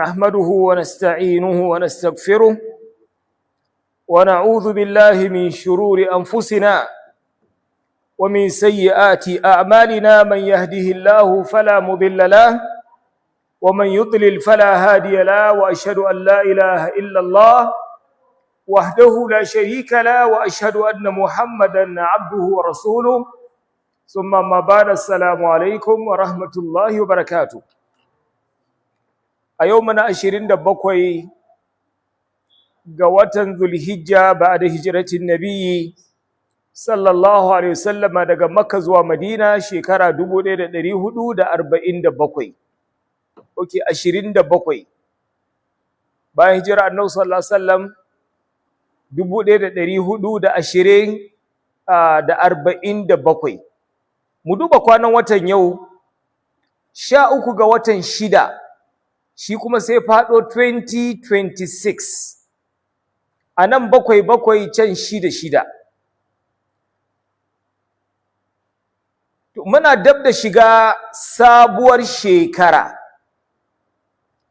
نحمده ونستعينه ونستغفره ونعوذ بالله من شرور أنفسنا ومن سيئات أعمالنا. من يهده الله فلا مضل له ومن يضلل فلا هادي له، وأشهد أن لا إله إلا الله وحده لا شريك له، وأشهد أن محمدا عبده ورسوله. ثم ما بعد، السلام عليكم ورحمة الله وبركاته. أيومنا 27 ga watan Zulhijja ba'da hijratin Nabi sallallahu alaihi wasallama daga Makka zuwa Madina shekara 1447. Okay, 27 bayan hijira Annabi sallallahu alaihi wasallam 1447. Mu duba kwanan watan yau 13 ga watan 6, shi kuma sai fado 2026. Anan 7 can 6. Muna dab da shiga sabuwar shekara.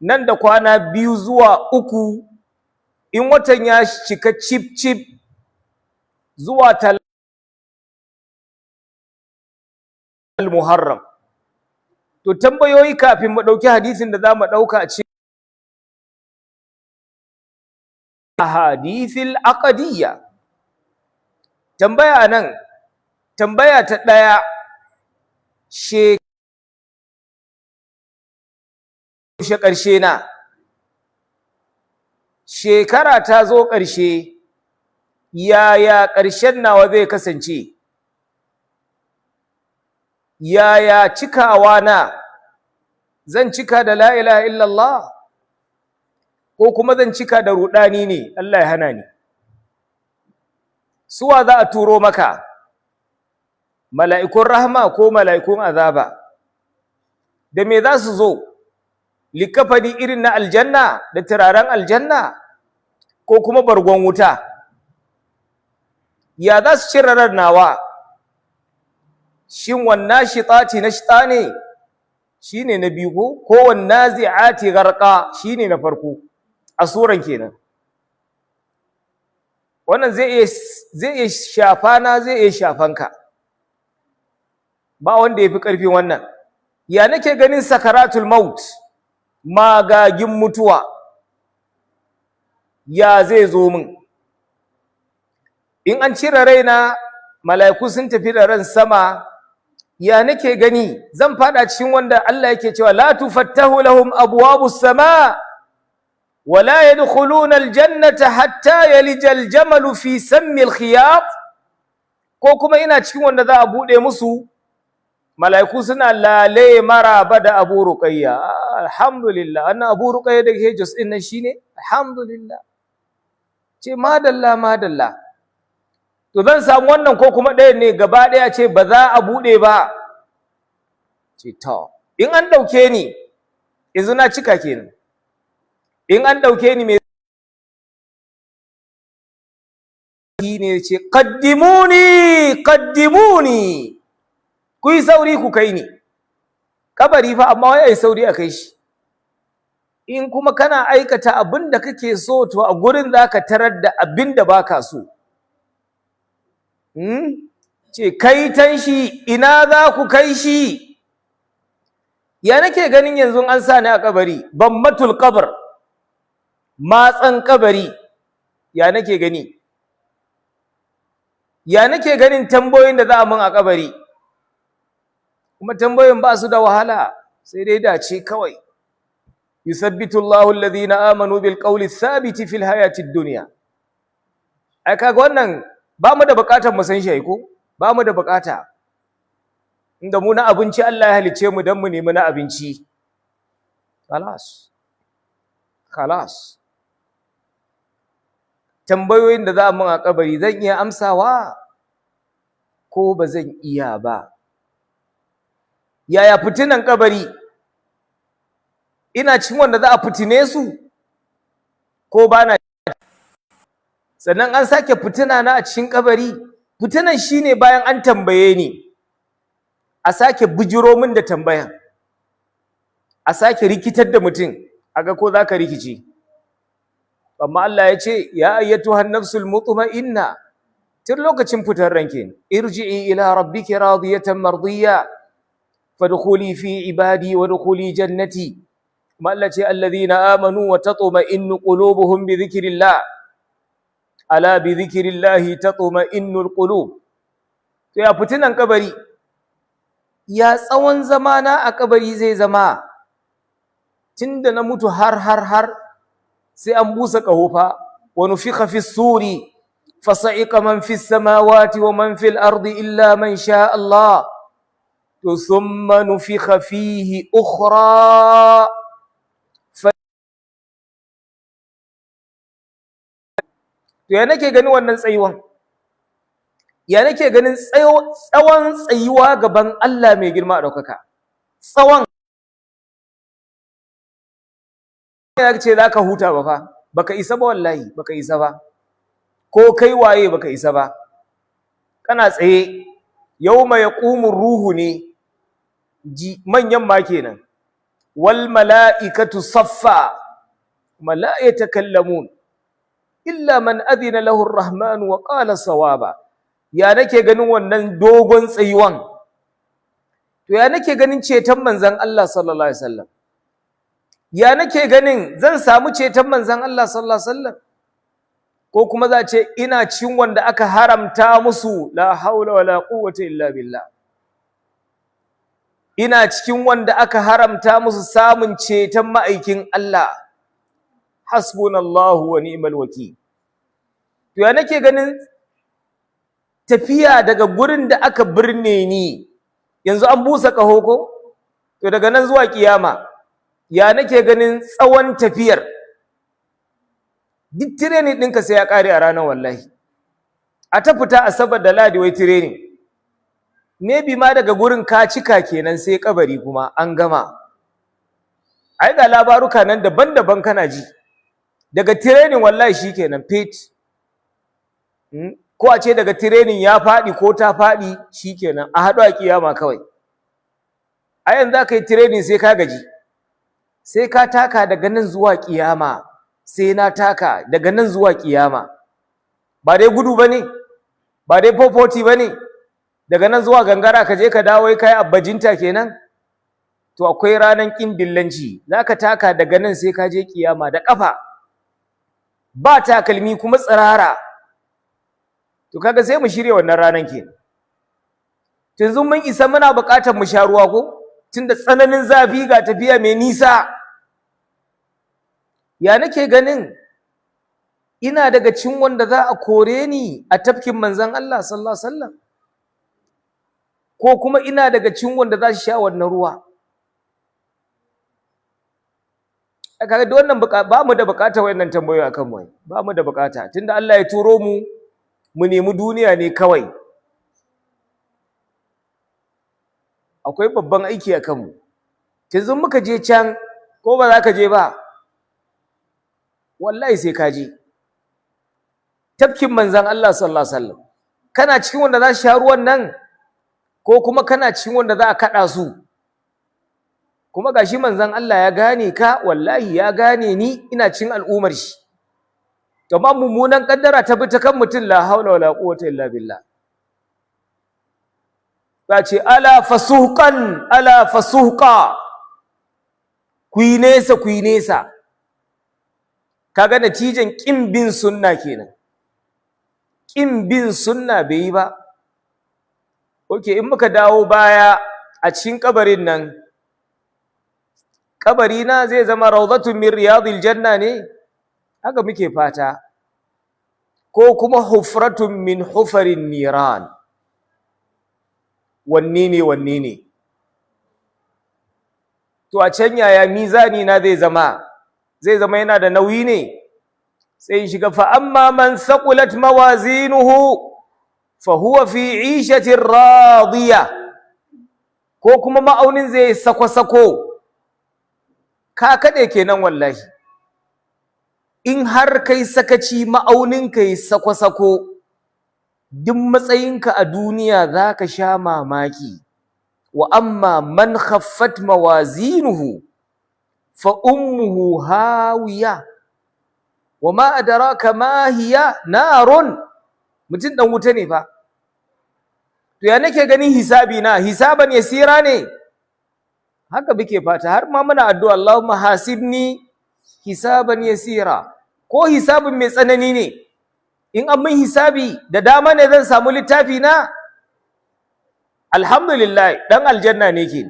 Nan da kwana 2 zuwa 3 in watan ya cika cip zuwa al-Muharram. To tambayoyi kafin mu dauki hadisin da zamu dauka a cikin ahadithil aqdiyya. Tambaya nan, tambaya ta 1, ƙarshe na shekara ta zo ƙarshe, yaya ƙarshen nawa zai kasance? Yaya cikawa na? Zan cika da la ilaha illallah ko kuma zan cika da rudani ne? Allah ya hana ni. Suwa za a turo maka? Mala'ikun rahma ko mala'ikun azaba? Da me za su zo? Likafani irin na aljanna da turaren aljanna ko kuma bargon wuta? Ya za su cire ran nawa? Shin wannan shitati na shita ne? Shine na biyu ko wannan zi'ati gharqa shine na farko a suran kenan. Wannan zai iya shafa na, zai iya shafanka, ba wanda yafi karfin wannan. Ya nake ganin sakaratul maut, magagin mutuwa, ya zai zo min? In an cire raina, mala'iku sun tafi da ran sama, ya nake gani? Zan fada cikin wanda Allah yake cewa la tufattahu lahum abwabus sama wa la yadkhuluna aljannata hatta yalija aljamalu fi sammi alkhiyat? Ko kuma ina cikin wanda za a bude musu, malaiku suna lale maraba da Abu Ruqayya? Alhamdulillah, anna Abu Ruqayya da ke Jos din nan shine, alhamdulillah, ce madalla madalla. To zan samu wannan ko kuma ɗaya ne gaba ɗaya ce ba za a buɗe ba? Ce to, in an ɗauke ni yanzu na cika kenan. In an ɗauke ni mai ne ce qaddimuni qaddimuni, ku yi sauri ku kai ni kabari fa, amma wai ai sauri a kai shi. In kuma kana aikata abin da kake so, to a gurin zaka tarar da abin da baka so. Ce kaitan shi, ina za ku kai shi? Ya nake ganin yanzu an sa ni a kabari, bammatul qabr, matsan kabari, ya nake gani? Ya nake ganin tambayoyin da za a mun a kabari? Kuma tambayoyin ba su da wahala, sai dai dace kawai. Yusabbitu Allahu alladhina amanu bil qawli thabiti fil hayatid dunya. Ai kaga wannan ba mu da bukatar mu san shi ko? Ba mu da bukata. Inda mu na abinci Allah ya halice mu dan mu nemi na abinci. Khalas. Tambayoyin da za mu a kabari zan iya amsawa ko ba zan iya ba? Yaya fitinan kabari? Ina cikin wanda za a fitine su ko ba na? Sannan an sake fitina na a cikin kabari. Fitinan shine bayan an tambaye ni, a sake bujiro min da tambayan, a sake rikitar da mutum, aga ko zaka rikice. Amma Allah ya ce ya ayyatuhan nafsul mutma'inna, tun lokacin fitar ranke, irji'i ila rabbiki radiyatan mardiya fadkhuli fi ibadi wadkhuli jannati. Kuma Allah ce alladhina amanu wa tatma'innu qulubuhum bi dhikrillah, ala bi dhikrillah tatma'innul qulub. To ya fitinan kabari, ya tsawon zamana a kabari zai zama tunda na mutu har sai an busa ƙaho fa, wa nufikha fi suri fasa'iqa man fi samawati wa man fil ardi illa man sha Allah, to thumma nufikha fihi ukhra. To ya nake ganin wannan tsayuwan, ya nake ganin tsawon tsayuwa gaban Allah mai girma a ɗaukaka, tsawon ya ce za ka huta ba fa, baka isa ba wallahi, baka isa ba, ko kai waye baka isa ba. Kana tsaye, yawma yaqumu ruhu ne, manyan ma kenan, wal mala'ikatu saffa, la yatakallamun illa man adina lahu ar-rahman wa qala sawaba. Ya nake ganin wannan dogon tsayuwan, to ya nake ganin ceton manzon Allah sallallahu alaihi wasallam, ya nake ganin zan samu ceton manzon Allah sallallahu alaihi wasallam, ko kuma za ce ina cin wanda aka haramta musu, la haula wala quwwata illa billah, ina cikin wanda aka haramta musu samun ceton ma'aikin Allah, hasbunallahu wa ni'mal wakil. To ya nake ganin tafiya daga gurin da aka birne ni, yanzu an busa ƙaho ko, to daga nan zuwa kiyama ya nake ganin tsawon tafiyar. Duk training ɗinka sai ya ƙare a ranar wallahi, a ta fita Asabar da Ladi wai training, maybe ma daga gurin ka cika kenan sai kabari kuma an gama. Ai ga labaruka nan daban-daban kana ji, daga training wallahi shikenan fit. Ko a ce daga training ya faɗi ko ta faɗi shikenan a haɗu a kiyama kawai. A yanzu za ka yi training sai ka gaji, sai ka taka daga nan zuwa kiyama, sai na taka daga nan zuwa kiyama. Ba dai gudu ba ne, ba dai fofoti ba ne, daga nan zuwa gangara ka je ka dawo kai abbajinta kenan. To akwai ranan ƙin dillanci, za ka taka daga nan sai ka je kiyama da ƙafa, ba takalmi kuma tsirara. To kaga sai mu shirya wannan ranan ke. Yanzu mun isa muna buƙatar mu sha ruwa ko, tunda tsananin zafi ga tafiya mai nisa. Ya nake ganin ina daga cikin wanda za a kore ni a tafkin manzon Allah sallallahu alaihi wasallam, ko kuma ina daga cikin wanda za su sha wannan ruwa. Kaga da wannan ba mu da buƙatar wayannan tambayoyi akan mu, ba mu da buƙata, tunda Allah ya turo mu mu nemi duniya ne kawai. Akwai babban aiki a kanmu. Yanzu muka je can, ko ba za ka je ba? Wallahi sai ka je. Tafkin manzon Allah sallallahu alaihi wasallam, kana cikin wanda za su sha ruwan nan, ko kuma kana cikin wanda za a kaɗa su? Kuma gashi manzon Allah ya gane ka, wallahi ya gane ni ina cikin al'ummar shi. Amma mummunan kaddara ta bi ta kan mutum, la haula wala quwwata illa billah. Ba ce ala fasuhqa, ku yi nesa. Kaga natijan kin bin sunna kenan, kin bin sunna bai yi ba. Okay, in muka dawo baya a cikin kabarin nan, kabari na zai zama rawdatun min riyadil janna ne, haka muke fata, ko kuma hufratun min hufarin niran. Wanne ne? To a can yaya mizani na zai zama yana da nauyi ne? Sai shiga fa amma man saqulat mawazinuhu fa huwa fi 'ishatin radiya, ko kuma ma'aunin zai sako ka kade kenan wallahi. In har kai sakaci ma'aunin kai sako duk matsayinka a duniya zaka sha mamaki. Wa amma man khaffat mawazinuhu fa ummuhu hawiya wa ma adraka ma hiya narun. Mutum dan wuta ne fa. To ya nake ganin hisabi na, hisaban yasira ne? Haka muke fata, har ma muna addu'a Allahumma hasibni hisaban yasira, ko hisabin mai tsanani ne. In an min hisabi da dama ne zan samu littafi na, alhamdulillah dan aljanna ne ke,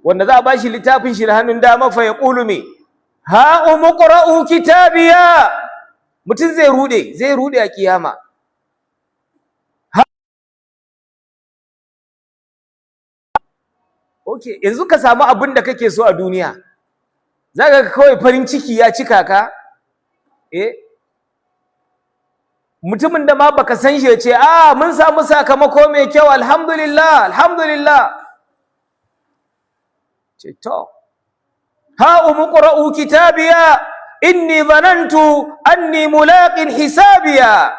wanda za a bashi littafin shi da hannun dama fa ya qulu me ha umqra'u kitabiya. Mutum zai rude a kiyama. Okay, yanzu ka samu abin da kake so a duniya, zaka ga kawai farin ciki ya cika ka. Mutumin da ma baka san shi ya ce mun samu sakamako mai kyau, alhamdulillah alhamdulillah. Ce to ha umqra'u kitabiya inni dhanantu anni mulaqin hisabiya.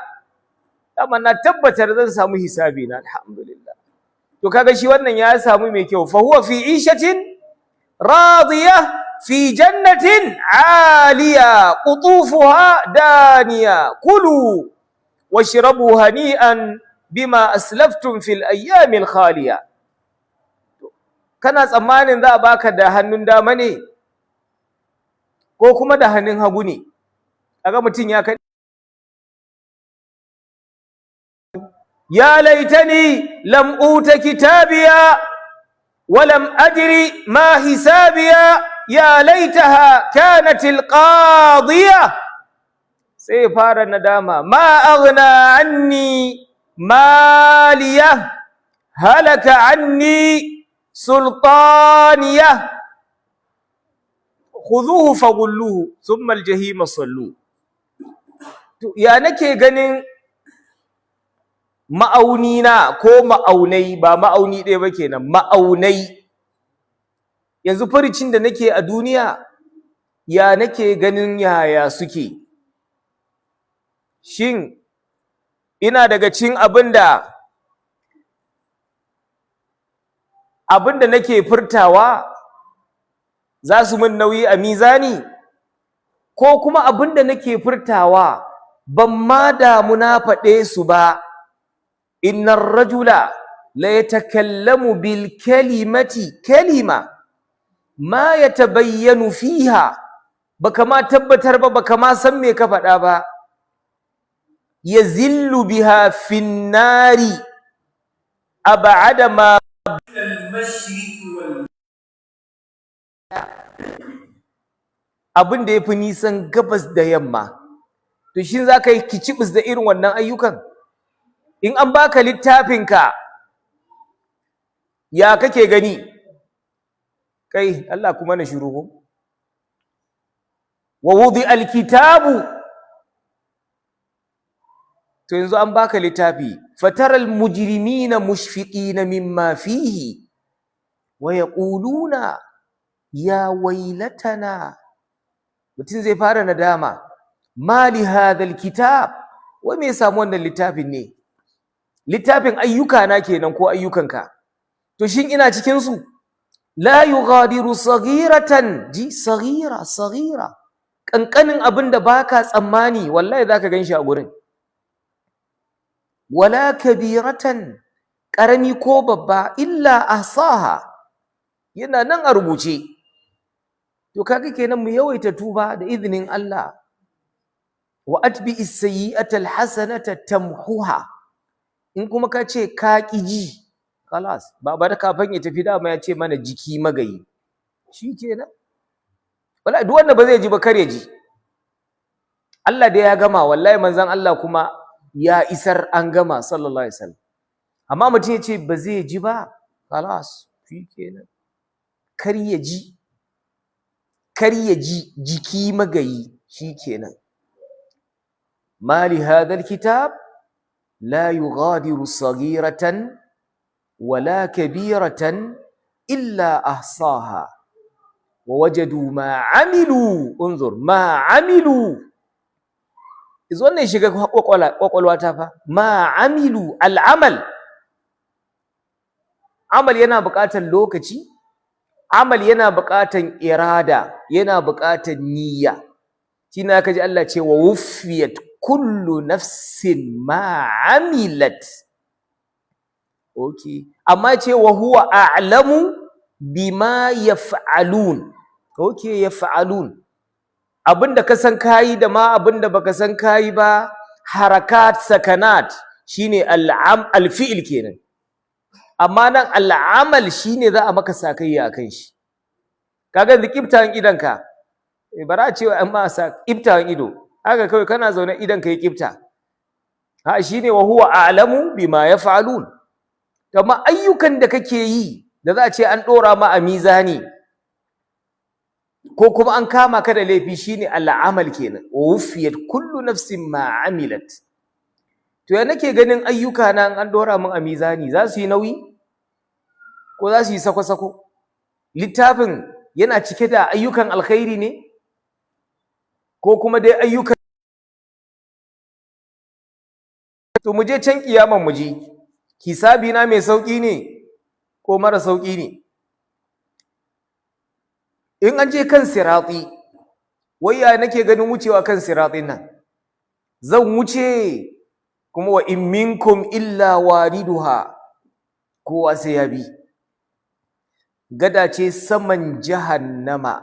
Amma na tabbatar zan samu hisabi na, alhamdulillah. To kaga shi wannan ya samu mai kyau, fa huwa fi ishatin radiyah fi jannatin aliya qutufuha daniya kulu washrabu hani'an bima aslaftum fil ayyamil khaliya. Kana tsammanin za a baka da hannun dama ne ko kuma da hannun hagu ne? Kaga mutum ya kai ya laitani lam uta kitabiya wa lam adri ma hisabiya ya laitaha kanat alqadiya. Sai fara nadama, ma aghna anni maliya halaka anni sultaniya khudhuhu faghulluhu thumma aljahima sallu. To ya nake ganin ma'auni na ko ma'aunai, ba ma'auni ɗaya ba kenan, ma'aunai. Yanzu farcin da nake a duniya ya nake ganin yaya suke? Shin ina daga cikin abinda nake furtawa za su min nauyi a mizani, ko kuma abinda nake furtawa ban ma damu na faɗe su ba? Innar rajula la yatakallamu bil kalimati kalima ma yatabayyanu fiha. Baka ma tabbatar ba, baka ma san me ka faɗa ba. Yazillu biha fin nari ab'ada ma abin da yafi nisan gabas da yamma. To shin zaka yi kicibis da irin wannan ayyukan? In an baka littafinka, ya kake gani? Kai Allah kuma na shiru ko? Wa wudi alkitabu. To yanzu an baka littafi, fataral mujrimina mushfiqina mimma fihi wa yaquluna ya wailatana. Mutum zai fara nadama, mali hadha alkitab, wa me samu wannan littafin ne? Littafin ayyuka na kenan ko ayyukanka? To shin ina cikin su? La yughadiru saghiratan, ji saghira kankanin abinda baka tsammani wallahi zaka ganshi a gurin. Wala kabiratan, karami ko babba, illa ahsaha, yana nan a rubuce. To kaga kenan mu yawaita tuba da izinin Allah. Wa atbi'is sayyi'ata alhasanata tamhuha. In kuma ka ce ka ƙi ji, kalas, baba da kafin ya tafi dama ya ce mana jiki magayi. Shi kenan. Wallahi duk wanda ba zai ji ba kar ya ji. Allah dai ya gama, wallahi manzon Allah kuma ya isar, an gama sallallahu alaihi wasallam. Amma mutum ya ce ba zai ji ba, kalas, shi kenan. Kar ya ji. Kar ya ji, jiki magayi, shi kenan. Mali hadha alkitab لا يغادر صغيرة ولا كبيرة إلا أحصاها ووجدوا ما عملوا. انظر ما عملوا. إذا wannan shiga kwakwalwata fa, ma amilu, al'amal. Amal yana buƙatar lokaci, amal yana buƙatan irada, yana buƙatan niyya. Shine aka ji Allah ce wa wuffiyat kullu nafsin ma amilat. Okay, amma ce wa huwa a'lamu bima yaf'alun. Okay, yaf'alun. Abinda ka san kayi da ma abinda baka san kayi ba, harakat, sakanat, shine al-fi'il kenan. Amma nan al'amal shine za a maka sakayya akan shi. Kaga da kiftawan idanka, bara a ce amma sa kiftawan ido, haka kawai kana zaune idanka ya kifta. Ha, shine wa huwa a'lamu bima yaf'alun. Amma ayyukan da kake yi da za a ce an dora ma a mizani ko kuma an kama ka da laifi, shine al'amal kenan. Wa wufiyat kullu nafsin ma amilat. To ya nake ganin ayyuka na an dora min a mizani, za su yi nauyi ko za su yi sako-sako? Littafin yana cike da ayyukan alkhairi ne ko kuma dai ayyukan? To mu je can kiyaman mu ji, hisabi na mai sauki ne ko mara sauki ne? In an je kan sirati, wai ya nake ganin wucewa kan siratin nan? Zan wuce kuma wa in minkum illa wariduha, kowa sai ya bi. Gada ce saman jahannama.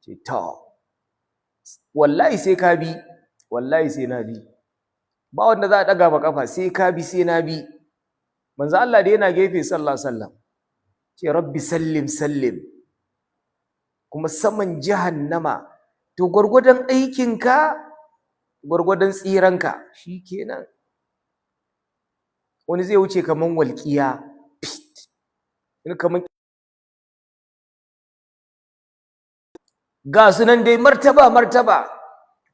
Ce to, wallahi sai ka bi, wallahi sai na bi. Ba wanda za a ɗaga ba ƙafa, sai ka bi sai na bi. Manzo Allah da yana gefe sallallahu alaihi wasallam ce rabbi sallim sallim. Kuma saman jahannama, to gwargwadon aikinka gwargwadon tsiranka, shikenan. Wani zai wuce kaman walƙiya, kaman ga sunan dai martaba martaba,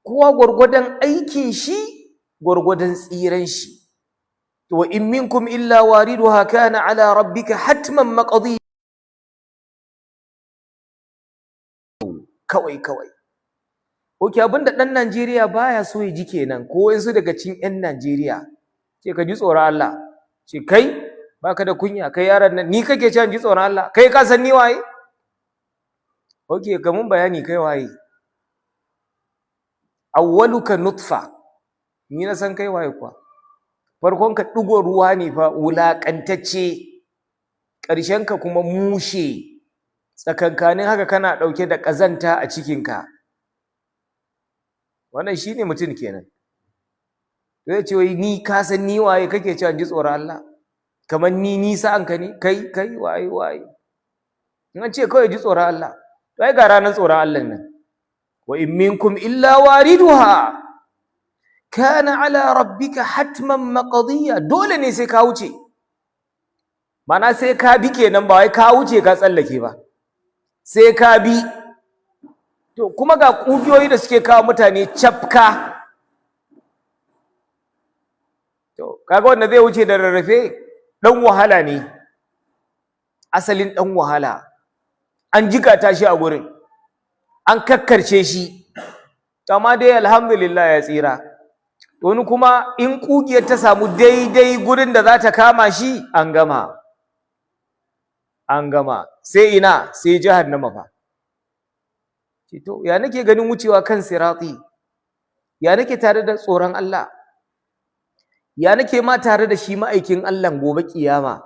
kowa gwargwadon aikin shi gwargwadon tsiran shi. To wa in minkum illa wariduha kana ala rabbika hatman maqdi. Kawai okay, abinda dan Najeriya baya so ya ji kenan, ko yanzu daga cikin ƴan Najeriya ce ka ji tsoron Allah, ce kai baka da kunya, kai yaron nan ni kake cewa ji tsoron Allah, kai ka san ni waye? Okay, kamun bayani kai waye? Awwaluka nutfa, ni na san kai waye kuwa. Farkon ka digo ruwa ne fa wulakantacce, ƙarshen ka kuma mushe, tsakankanin haka kana dauke da kazanta a cikin ka. Wannan shine mutum kenan. Zai ce wai ni ka san ni waye kake cewa ji tsoron Allah? Kamar ni sa'an ka ne? Kai waye? In an ce kawai ji tsoron Allah, to ai ga ranar tsoron Allah nan. Wa in minkum illa wariduha kana ala rabbika hatman maqdiya. Dole ne sai ka wuce. Mana sai ka bi kenan, ba wai ka wuce ka tsallake ba. Sai ka bi. To kuma ga ƙugiyoyi da suke kawo mutane cafka. To kaga wanda zai wuce da rarrafe dan wahala ne. Asalin dan wahala. An jikata shi a gurin. An kakkarce shi. Amma dai alhamdulillah ya tsira. Wani kuma in ƙugiyar ta samu daidai gurin da za ta kama shi, an gama. An gama. Sai ina? Sai jahannama fa. To ya nake ganin wucewa kan sirati? Ya nake tare da tsoron Allah? Ya nake ma tare da shi ma'aikin Allah gobe kiyama?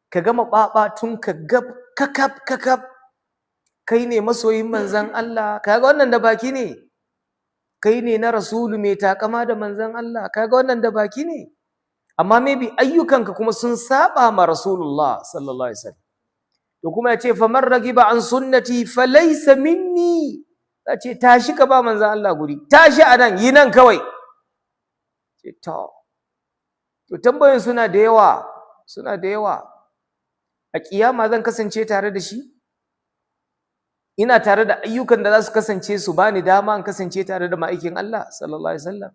Ka gama babatun ka gab kakab kai ne masoyin manzon Allah, kaga wannan da baki ne. Kai ne na rasulu mai takama da manzon Allah, kaga wannan da baki ne. Amma maybe ayyukanka kuma sun saba ma Rasulullah sallallahu alaihi wasallam. To kuma ya ce faman ragiba an sunnati falaysa minni. Ya ce tashi ka ba manzon Allah guri, tashi a nan, yi nan kawai. Ce to tambayoyin suna da yawa. A kiyama zan kasance tare da shi? Ina tare da ayyukan da za su kasance su bani dama in kasance tare da ma'aikin Allah sallallahu alaihi wasallam.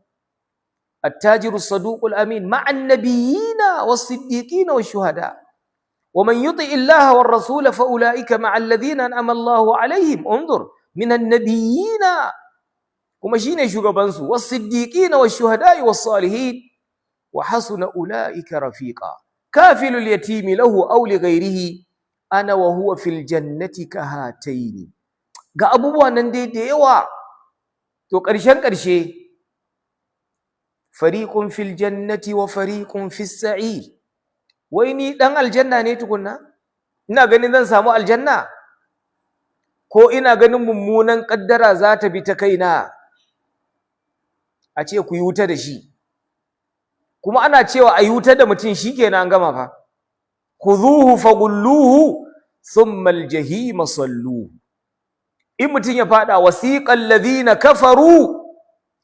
At-tajiru saduqul amin ma'an nabiyina was-siddiqina wash-shuhada. ومن يطع الله والرسول فأولئك مع الذين أنعم الله عليهم انظر من النبيين كما شيني شغبانسو والصديقين والشهداء والصالحين وحسن أولئك رفيقا كافل اليتيم له أو لغيره ana wa huwa fil jannati kahataini. Ga abubuwa nan dai da yawa. To ƙarshen ƙarshe, fariqun fil jannati wa fariqun fis sa'ir. Wai ni dan aljanna ne tukunna? Ina ganin zan samu aljanna? Ko ina ganin mummunan kaddara za ta bi ta kaina? A ce ku yi wuta da shi. Kuma ana cewa a yi wuta da mutum shikenan an gama fa. Khudhuhu faghulluhu thumma al-jahima salluhu. In mutum ya fada wasiqal ladhina kafaru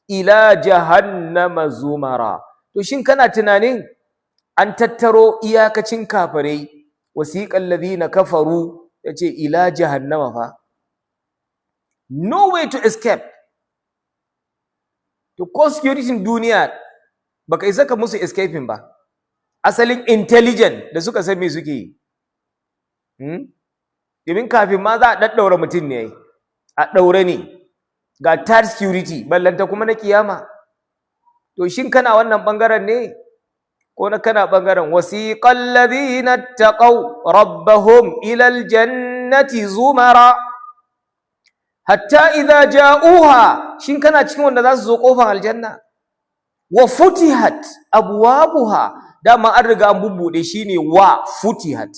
ila jahannama zumara. To shin kana tunanin an tattaro iyakacin kafirai, wasiqal ladhina kafaru yace ila jahannama fa? No way to escape. To ko security duniya baka isa ka musu escaping ba. Asalin intelligent da suka san me suke yi. Domin kafin ma za a daddaura mutum ne, a daure ne, ga third security ballanta kuma na kiyama. To shin kana wannan bangaren ne ko na kana bangaren wasiqal ladhina taqaw rabbahum ila aljannati zumara hatta idza ja'uha. Shin kana cikin wanda za su zo kofar aljanna? Wa futihat abwabuha, dama an riga an bubbude shine wa futihat.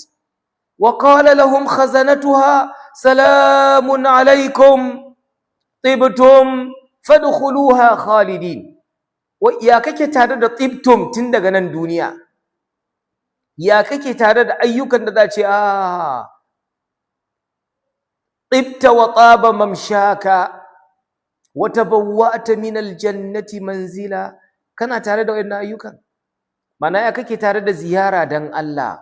Wa qala lahum khazanatuha salamun alaikum tibtum fadkhuluha khalidin. Wa ya kake tare da tibtum tun daga nan duniya? Ya kake tare da ayyukan da za ce tibta wa taba mamshaka wa tabawwa'ta min aljannati manzila? Kana tare da wannan ayyukan? Mana ya kake tare da ziyara dan Allah?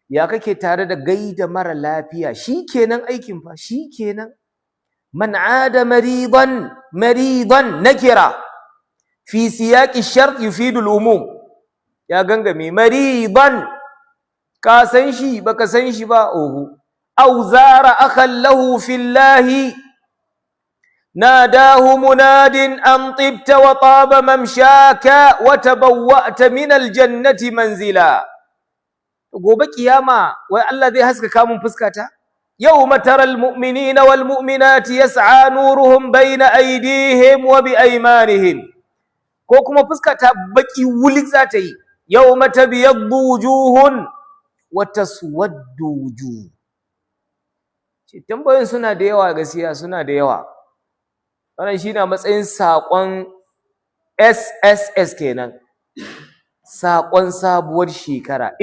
Ya kake tare da gaida mara lafiya? Shikenan aikin fa, shikenan. Man aada maridan nakira fi siyaqi shart yufidu al-umum. Ya gangame maridan, ka san shi baka san shi ba, oho. Aw zara akhan lahu fillahi ناداه مناد أن طبت وطاب ممشاك وتبوأت من الجنة منزلا. gobe kiyama wai Allah zai haskaka mun fuskata? Yawma taral mu'minina wal mu'minati yas'a nuruhum bayna aydihim wa bi aymanihim. Ko kuma fuskata baki wulik za ta yi. Yawma tabyaddu wujuhun wa taswaddu wujuh. Tambayoyin suna da yawa gaskiya, suna da yawa. Wannan shine matsayin saƙon SSS kenan, saƙon sabuwar shekara.